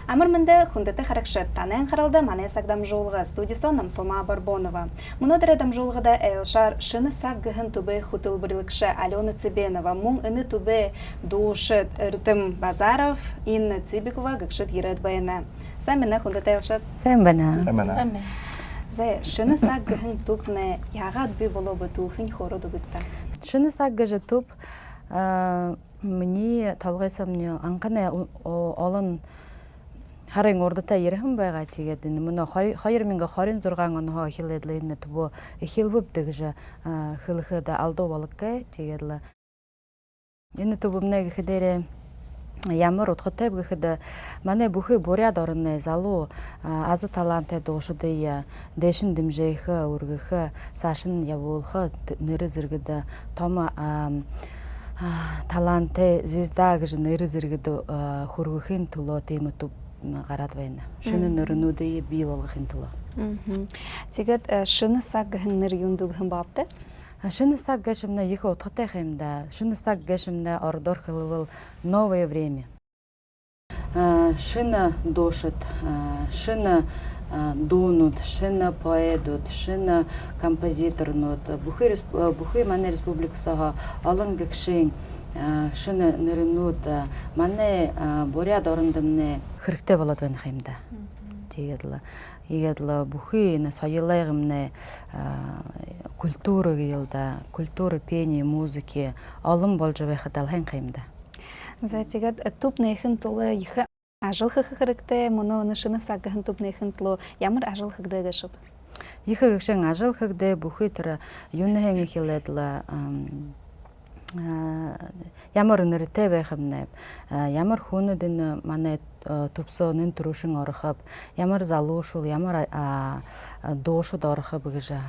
Амармында хүндэті харакшат танен қаралды манесак дамжулға студиясы Намсылма Барбонова. Мұнодыры дамжулғыда Элшар шыны сақ гіхін түбі хутыл бірілікші Алена Цыбенова, мұң үні түбі душыт Иртым Базаров, Инна Цыбикова гікшіт ерет байына. Сәміні хүндэті Элшат? Сәміні. Зәй, шыны сақ гіхін түпні яғат бі болу бұту хын хоруды гітті? Шыны сақ гіжі түп, мені талғайсамны анқаны олын Харин ордата ерхим байга тигедин мына 2026 оного хиледлейне тубо хилбуп дегже хилхыда алдо балыкка тигедла. Эне тубумне хидере ямар утхотеп гыхда мане бухы боря дорны залу азы таланте дошудыя дешин димжейхы ургыхы сашын явулхы ныры зыргыда тома таланте звезда гыжы ныры зыргыда хургыхын туло темы туп гарат байна. Шыны нырынуды бий олғын тұлы. Тегет шыны сақ гіхін ныр юндуғын бапты? Шыны сақ гәшімні ехі отқытай қаймда. Шыны сақ гәшімні ордор қылывыл новое время. Шыны дошыт, шыны донут, шыны поэдут, шыны композиторнут. Бұхы мане республикасыға алын гікшен шыны нырынут, мане боря дорындымны хырыкте болады вен қаймда. Егедлі бұхы сайылайғымны культуры гейлда, культуры пение, музыки, алым болжы вайқы далхайн қаймда. Затегет тупны ехін тұлы ехі ажылқы хырыкте, мұны шыны сағығын тупны ехін тұлы ямар ажылқыгды гішіп? Ехі гішен ажылқыгды бұхы тұры юны хәңі келедлі ямар нырыте байқымнайып, ямар хунудыны мане тупсонын тұрушын орықып, ямар залушыл, ямар дошуд орықып гіжі,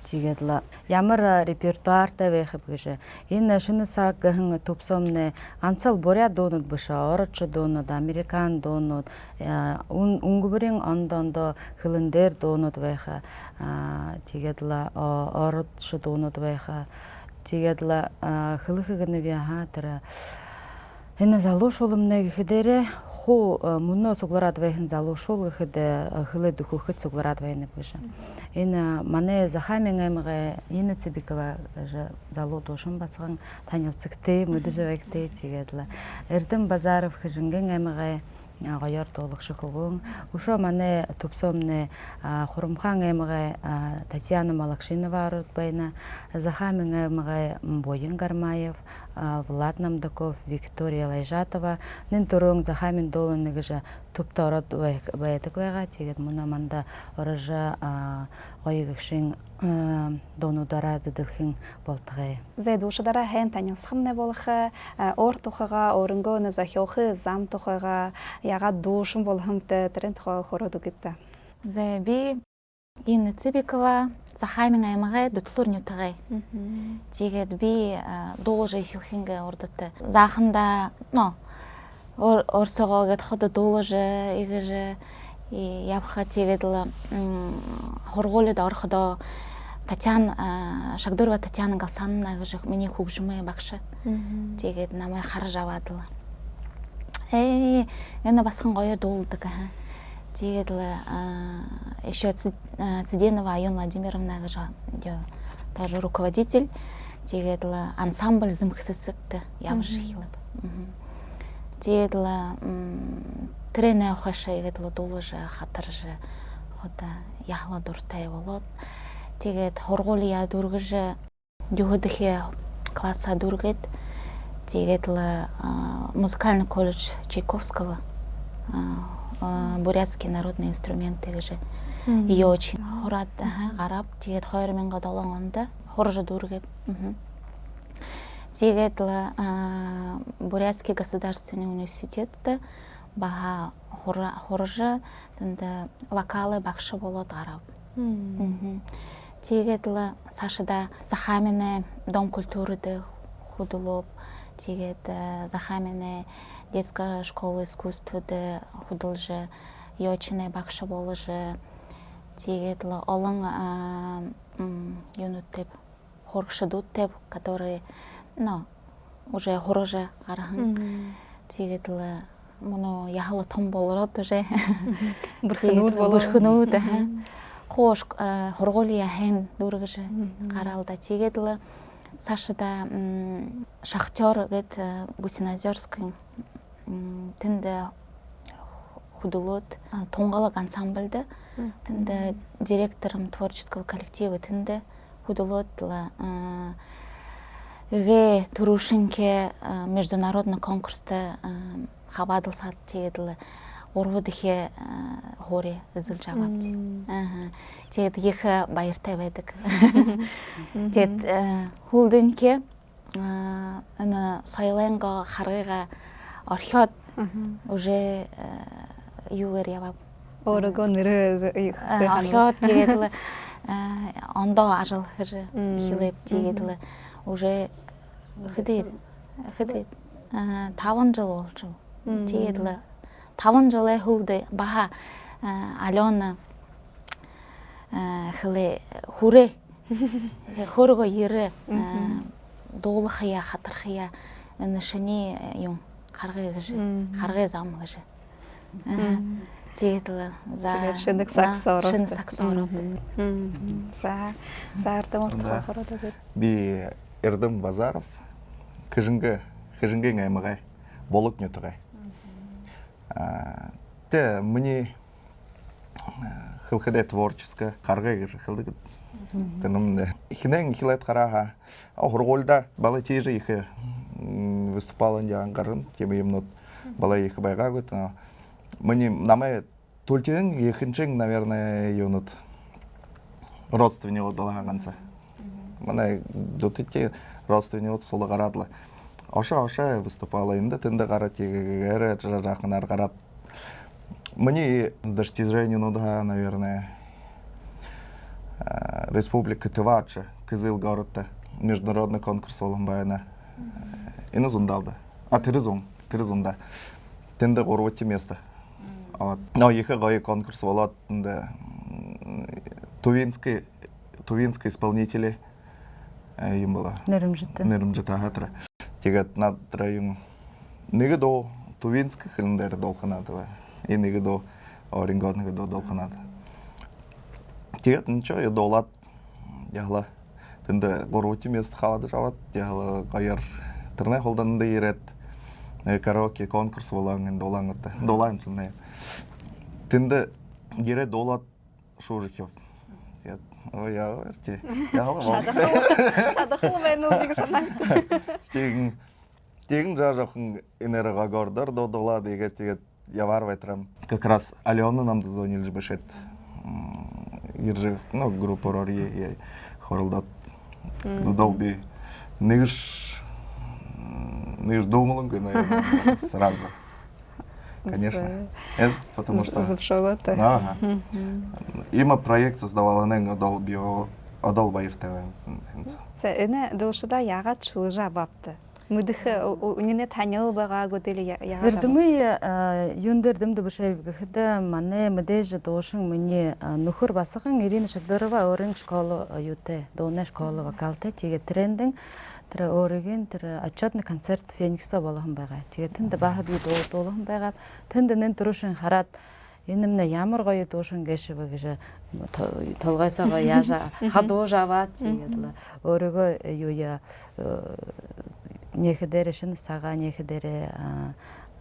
тигедлі, ямар репертуарта байқып гіжі. Ин шыны сақ гіхін тупсомны ансал боря донуд бұша, орычы донуд, американ донуд, унгубырын ондондо хылындер донуд байқы, тигедлі, орычы донуд байқы, тигедла хылыхыгыны вяхатыра. Эна залошолымны гыхидере ху муно сугларат вайхын залошол гыхиде хылы духу хыт сугларат вайны пыша. Эна мане захамингаймыға Инна Цыбикова залу дошын басығын танил цыкты, мыды жывекты тигедла. Иртым Базаров хыжынгенгаймыға ғайар толық шықығын. Ушо мане тупсомны Хурымхан әміға Татьяна Малакшинова арыт байна, Захамин әміға Бойын Гармаев, Влад Намдаков, Виктория Лайжатова, нын тұрың Захамин долыны гыжа тупта орат байетік байға, тегет мұна манда орыжа ғайығықшын донудара зыдылхын болтығай. Зайды ушыдара хэн танылсықым не болықы, ор тұқыға, орынғы нызахиоқы, зам тұқыға, яға душын болғымды түрін тұқыға қороду кетті. Зәби Инна Цыбикова, Захамин аймағы дүтлір нютығай. Тегет би долыжы сілхінгі ордыты. Захында, орсыға гетходы долыжы, егіжі, япқа тегедлі хорголыда орхыда Шагдурова Татьяна Галсанына гыжы мені хугжымы бақшы. Тегет намай қары жавадылы. Эна басқын қойы долдығы. Тегедлі еще Циденова Айон Владимировна гыжы тоже руководитель. Тегедлі ансамбль зымқсысықты явыжы хилып. Тегедлі Трене охаша егедлі долыжы, қатыржы, хода яхла дұртай болот. Тегет хорголия дұргыжы, дюгыдыхе класса дұргыд. Тегетлі музыкальный колледж Чайковского, бурятский народный инструмент тегежі. И очень хорат гарап, тегет хойрмен гадалан онда, хоржы дұргыд. Тегетлі Бурятский государственный университетті баға хоржы, вокалы бақшы болот гарап. Тегетлі Сашыда Захамины дом культурыды худылып, тегет Захамины детская школа искусствыды худылжы, йочыны бақшы болыжы, тегетлі олың юнут деп, хоргшы дут деп, который уже хорожа гарахан. Тэгээд л мөн яхала том болоод уже бүрхнүүд хош хоргуулия хэн дүүргэж гараалда. Тэгээд л Сашада Шахтер гэд Гусинозерскийн тэнд худолод тунгалаг ансамбльд тэнд директором творческого коллектива тэнд худолод гэ Турушинке международный конкурста хавадалсаад тэгээд л урвууд ихе хоори эзэлж аваад. Тэгээд их баяртай байдаг. Тэгээд хүлдэнке ана соёлынгаа харгыга орхиод уже юугаар яваа. Өөрөөгөө нэрээ орхиод тэгээд л ондоо ажил хийж эхлэв. Тэгээд л уже хэдий 5 жил болж. Тэгээд л 5 жилийн хөвд баха Алена хле хүрээ хөргөө ирээ дуулахя хатархя энэ шини юм харгыг харгыг зам гэж. Тэгээд л за шинэ саксороо. За ардаморт хороод би Эрдэм Базаров хижингийн аймагай болог нютгай. Тэ мне хилхэдэ творческая харгыг хилдэг. Тэным хинэн хилэт хараха хоргуулда бала тийж их выступала янгарын тем юмнут бала их байгаагут. Мне намайг тултин ихэнчин наверное юнут родственников далаганца. Манай дотити родственников сулгарадла. Оша выступала инда тенда гарати гэрэ жахнар гарат. Мне достижение нуда, наверное, Республика Тывача, Кызылгородта, международный конкурс Оломбайна. И на Зундалда. Терезунда. Тенда горвати место. Но ехал конкурс волод тувинские исполнители. Им было. Нермжета хатра. Тигат над район. Негдо тувинских хилдер долханатова. И негдо Оренгон негдо долханат. Тигат ничего я долат. Яхла. Тенда горвати место хавада жават. Яхла гайер. Терне холдан дейрет. Караоке конкурс воланген долангата. Долаем сунне. Тенда гере долат шуриков. Ой, я верти. Шадахыл байнул шанакты. Тегин жажахын энерга гордор додола деген явар байтрам. Как раз Алена нам дозвонили бешет. Иржи, ну, группа Рори хоролдат. Долби. Ниш думал, наверное, сразу. Конечно. Это потому что... Запшоготы. Ага. Има проект создавала нен одол байыртавы. Эне дошыда яғат шылыжа бапты. Мүдіхі үніне танял баға көтелі яғат. Эрдімі юндердімді бүшәйбігіді мане мүдежі дошың мүне нүхір басығын Ирина Шагдырова өрін школы юте, доне школы вокалте, теге трендing, тірі өреген, тірі отчетный концерт Феникста болығын байға. Теге тінді бағы бей долығын байға. Тіндінен тұрышын қарат, енімні ямыр ғойы дошын кеші бігіжі толғайсаға яжа қадо жават, тегеділі. Өрігі юя нехедері шын саға нехедері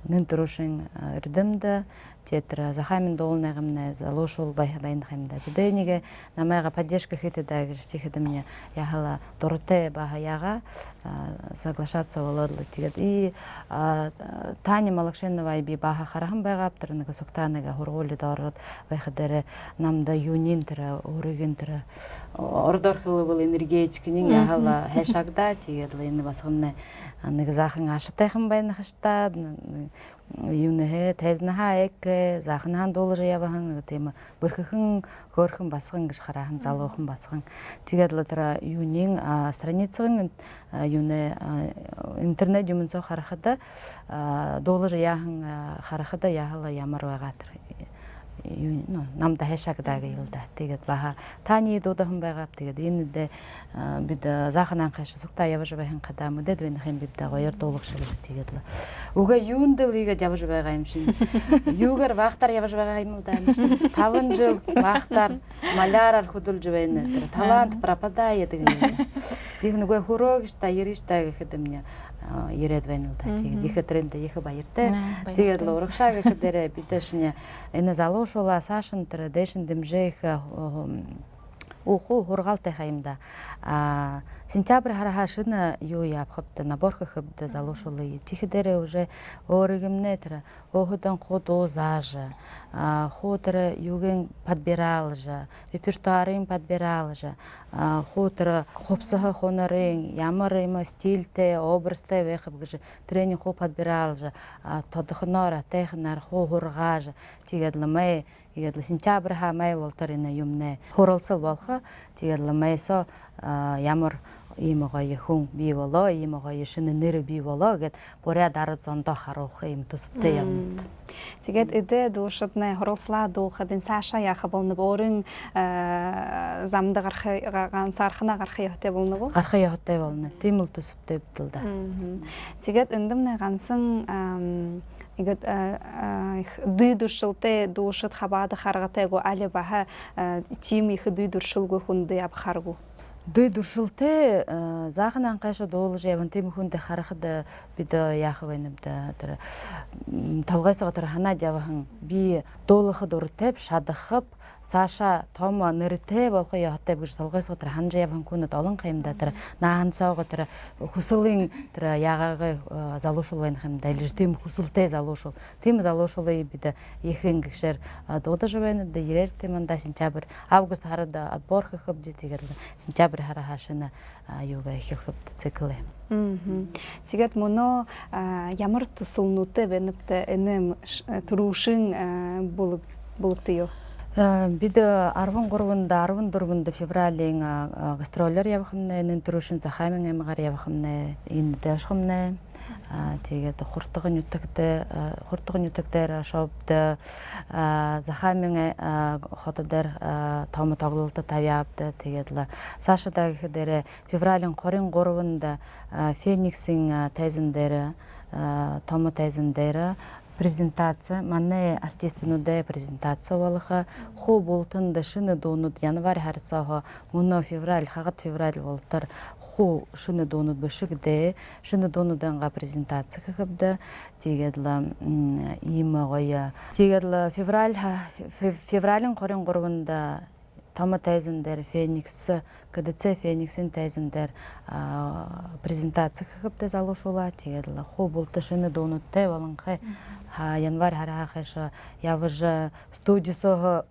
нынтырушын үрдімді, тетір Захамин долынағымны залошыл байындықымды. Бідейнеге намайға поддержка хетедегі жтехедімне яғала дұрыты баға яға соглашаться олодлы тегед. И Таня Малакшенова айби баға қарағым байғаптырыныға соқтаныға хорғолы дауырғыд байқыдары намда юнин тірі, орыген тірі. Ордор қылы бұл энергетикінің яғала хэшагда тегедлі енді басығымны нығзақын ашытайқым байынықышта юнеhe тезнаха эк захнахан доллар ябахан тема бүрххэн көрхэн басган гэж хараахан залуухан басган тэгээд л тэр юунин страницын юуне интернет юмцоо харахада доллар яахан харахада яхала ямар байгаа тэр намда хашаагдаг ялда. Тэгээд баха таны дуудахан байгаа. Тэгээд энэ дэ бид заахнан хаш сукта явж байгаа хада мөдөд вэнхэн бидэ гоёр дуулах шиг тэгээд л. Уга юунд л ийгээд явж байгаа юм шин. Юугаар вахтар явж байгаа юм да юм шин. 5 жил вахтар маляраар хөдөлж байна. Тэр талант пропадает гэдэг. Би нөгөө хөрөөг та яриш та гэхэд юм ирээд байна л да. Тэгээд их тренд их баяртай. Тэгээд л урагшаа гэхээр бидэшня энэ залуушуула саашин тэр дэшин дэмжээх уху хургаалтай хаимда сентябрь хараа шин юу явахд наборхахд залуушуулы тихдэрэ уже өөригмнэ тэр өөхдөн худуу зааж хутэр юуген подбирал же репертуарын подбирал же хутэр хопсах хонорын ямар юм стилтэй образтай байх гэж тренинг ху подбирал же тодхноор технар ху хургааж тэгээд ламай тэгээд сентябрь хамай волтарына юмнэ хуралсал болхо тэгээд ламайсо ямар ийм гоё хүн бий болоо, ийм гоё шинэ нэр бий болоо гэд бүрээ дараа зондоо харуулах юм төсөвтэй юмд. Тэгээд эдэ дуушаднаа хуралслаа дуухад энэ сааша яха болно өөрийн замда гарахын сархна гарахын яхтай болно уу? Гарахын яхтай болно. Тийм л төсөвтэй битэл да. Тэгээд эндэмнэ гансан игэд дүйдүршилтэй дуушад хабаада харгатайгу али баха тим их дүйдүршилгүй хүндэ яв харгу. Дүй дүршилтэй заахын анхаашаа дуулж яван тийм хүндэ харахад бид яах вэ нэмдэ тэр тавгайсаа тэр ханаад явахан би дуулахад уртайв шадахып сааша том нэртэй болох яатай гэж тавгайсаа тэр ханж явахан хүнэд олон хэмдэ тэр наанцаага тэр хүслийн тэр ягааг залуушул байх хэмдэ илж тийм хүсэлтэй залуушул тийм залуушулыг бид ихэнх гişэр дуудаж байна дэ ирээр тийм анда сентябрь август хараад отборхах хөвд тэгээд сентябрь хараа хашина юуга их хөвд цикл. Тэгээд мөнөө ямар тусалнуудтай бэнэптэй энэм түрүүшин булгтыё. Бид 13-нд 14-нд февралийн гастролер явах юмнэ энэ түрүүшин Захаймын аймгаар явах юмнэ энэ дэвшх юмнэ тэгээд хурдгын нутагтэр шопд Захаймын хотод том тоглолт тавьяабд тэгээд л саашада гэхээр февралийн 23-нд Фениксийн тайзан дээр том тайзан дээр презентация манай артистнуудаа презентация болох хуу бултан дэшин дуунууд январь харцаа мөнөө февраль хагад февраль болтор хуу шинэ дуунууд бишигдээ шинэ дуунуудаа презентация гэхэд тэгээд л ийм гоё тэгээд л февралийн 23-нд Тома тайзан дээр Феникс КДЦ Фениксийн тайзан дээр презентаци гэхэд залуушуулаа тэгээд л хуу бултан шинэ дуунуудтай болонхай январь харахаш явж студиосоо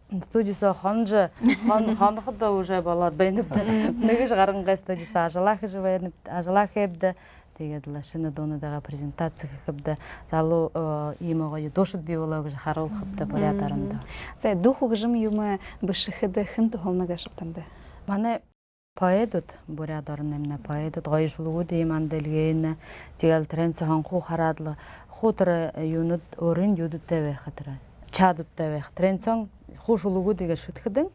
хоноход уже болоод байна. Нэгж гарангай студиосоо ажлах хэвд тэгээд л шинэ дуунуудаа презентаци гэхэд залуу ийм гоё дуушид бий болоо гэж харуулхад бүрээ дарамда. За духу гжим юм бишхэдэ хэнт холнага шаптанда. Манай поэдууд бүрээ дорнэмнэ поэдууд гоё шулгууд ийм анделгэн тэгэл тренц ханху хараад л хутар юунууд өөрийн юудтай байх тэр чадудтай байх тренцон хуу шулгуудыг шитгэдэн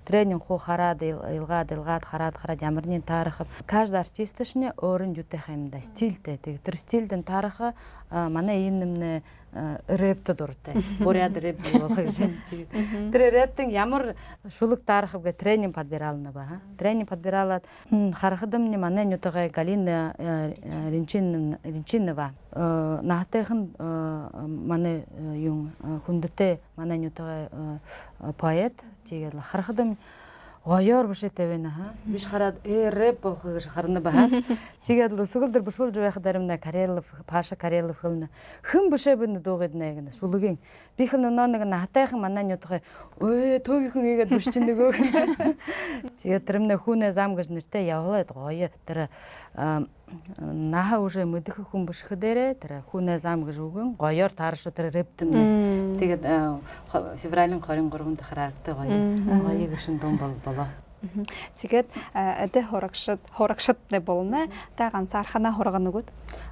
тренинг хуу хараад илгаад хараад ямарны таарах каждый артистшне өөрийн юутай хэмдэ стилтэй тэг тэр стилдэн таарах манай энэ нэмнэ рэпт дуртай бүрээд рэп болох гэсэн. Тэр рэптинг ямар шулуг дарах гэ тренинг подбирална ба. Тренинг подбиралаад харахадамны манай нютага Галина Ринчинова наатайхан манай юм хүндтэй манай нютага поэт тэгээд харахадам гоёор бишэтэй байна биш хараад рэп болох гэж харна ба. Тэгээд л сүгэлдэр бушуулж байх даримна Карелов Паша Карелов хөлнө хэн бишэ бэн дуугаад нэ гэнэ шулгийн би хэл нэг натайхан манай нютгай төвийнхэн игээд бишчин нөгөө. Тэгээд тэрмнэ хүүнэ зам гэж нэртэй явлаад гоё тэр наха уже мэдэх хүн бишх дээрээ тэр хүүнэ зам гэж үгэн гоёор таарш тэр рэптэмнэ. Тэгээд февралийн 23-нд хараартай гоё гişин дун болоо. Тэгээд эдэ хорагшат не болно. Та ганцаархана хоргоно гүд.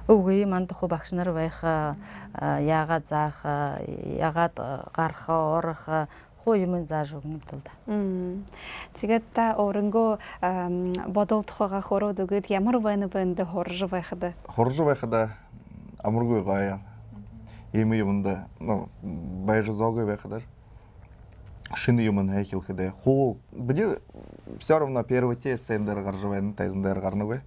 Үгүй мандах багш нар байх яагаад заах яагаад гарах орох хоймын зааж өгнөд л да. Тэгээд та оронгоо бодолтохоо хороод өгöd ямар байна бэнд хорж байхад. Хорж байхад амаргүй гоё. Ийм юмда баяр зогой байхад шинэ юм хайхилхэд хуу бид все равно первый тест сендер гарж байна тайзандэр гарнагүй.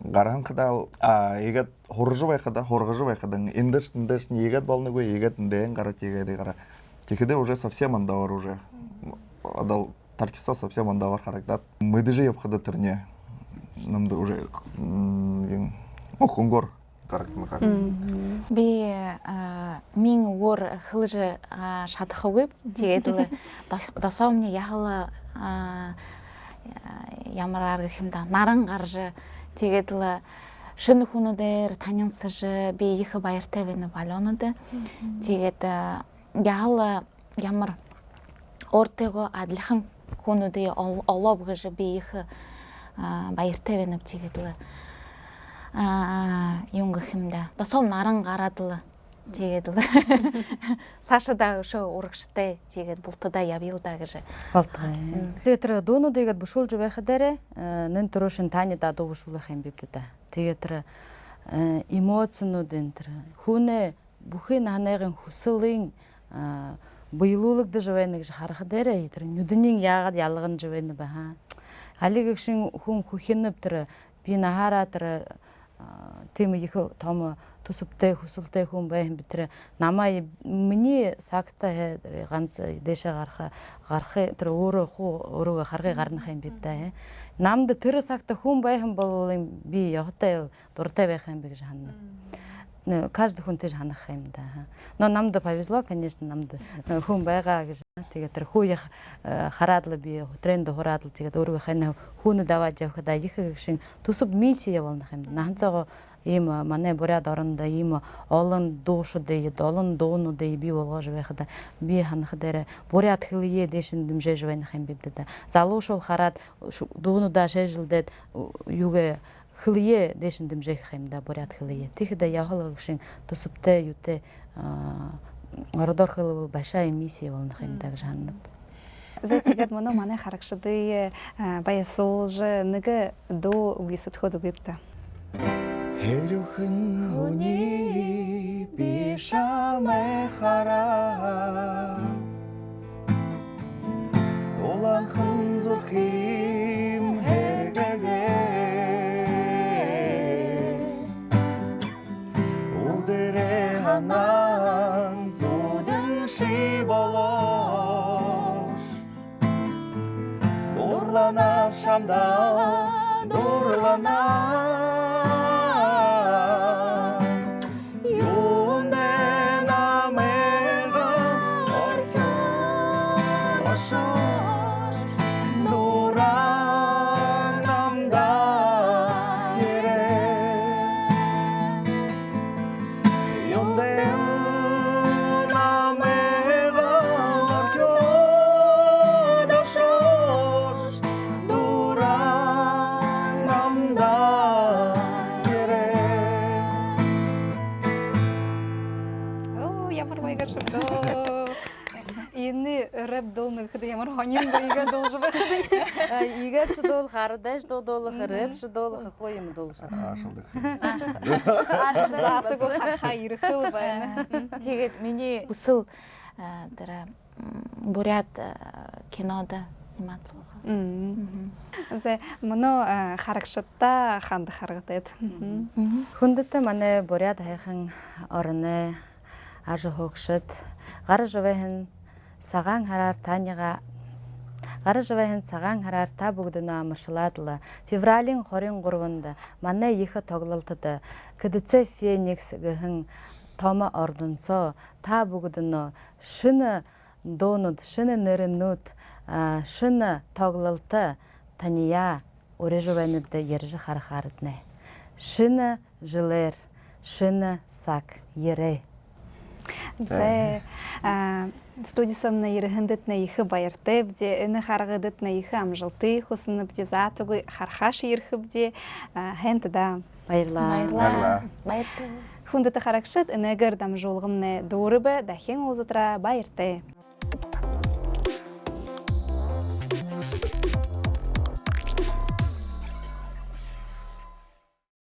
Гаранхадаа игээд хорж байхад хоргож байхад эндэрч нэгэд болноггүй игээд дэн гараад игээд гараа. Тэгэхдээ уже совсем андавар уже отдал таркиса совсем андавар харагдаад мэдэж явхад тэрнээ намд уже охонгор харагдмаа. Би мин өөр хилж шатахгүй. Тэгээд л досомны яхал ямар арга хэмдэ наран гарж тэгээд л шинэ хүнүүдээр танилцж би их баяртай байна балонод. Тэгээд яхал ямар өөртөө адилхан хүнүүдээ олов гэж би их баяртай байна тэгээд л юм гэмдэ. Досом наран гараад л тэгээд л цаашдаа өшөө урагштай тэгээд бултадаа явъя да гэж болтгоо. Тэгээд тэр дуунуудыгээд бушуулж байхад дээрээ нэн төрөшин таны да дуу бушуулах юм бивдэ да. Тэгээд тэр эмоцнуудын тэр хүнээ бүхэн ханыгын хүслийн буйлуулагдж байна гэж харах дээрээ тэр нүдний яагаад ялган живэн баха. Алиг гişin хүн хүхинэв тэр би нахаараа тэр тийм их том төсөвтэй хүсэлтэй хүн байх би тэр намаа миний сагта ганц дэшээ гарах тэр өөрөө харгыг гарнах юм бив да. Намд тэр сагта хүн байх юм бол би явтай дуртай байх юм би гэж ханна. Каждый хүн тэр ханах юм да. Но намд повезло, конечно, намд хүн байгаа гэж. Тэгээд тэр хүү хараад л би тренд хураад л тэгээд өөрөө хань хүүнүүд аваад явхад их гişin төсөв миссия явуулах юм. Наханцаага ийм манай буряд орондоо ийм олон дуушууд олон дуунууд би болгож байхад би ханах дээр буряд хилээ дэшин дэмжэж байх юм бивдэ. Залуушул хараад дуунуудаа шэжилдээд юугээ хилээ дэшин дэмжих юм да буряд хилээ. Тэгэхдээ явхал гişin төсөвтэй юутэй ордор хилвэл башаа миссия явуулах юм да гэж хандав. Тэгээд манай харагшды баясуулж нэг дуу үгисэд хөдөгдөө. Хэрхэн хүний би шамай хараа Дуланхан зүрхим хэрэгэгээ Үдэрэ ханан зүдэн ши болош Дурланав шамда дурланав рэп долны хыды ямар хоним байга должен байхад. Игээд дол хардаш додолох рэп дол хойм должен. Ашылдык. Заатыг хайрхыл байна. Тэгээд миний хүсэл тэр буряд кинода сниматься байгаа. Зэ моно харагшатта ханд харагдаад. Хүндэт манай буряд хайхан орны аж хогшид гараж байхын цагаан хараар таныга гараж байхын цагаан хараар та бүгднөө амаршлаад л февралийн 23-нд манай их тоглолтод КДЦ Феникс гэн томо ордонцоо та бүгднөө шинэ дуунууд шинэ нэрнүүд шинэ тоглолт тания урежвэнэд ярьж харах арднэ шинэ жилэр шинэ сак ярэ Зэ студисом на ерхэндет на их баяртай бде энэ харгадат на их амжилттай хүснэ бде заатгүй хархаш ерхэбде хэнт да баярлаа баяртай хүндэт харагшат энэгэр дамжуулгамны дуурыбэ дахин узатра баяртай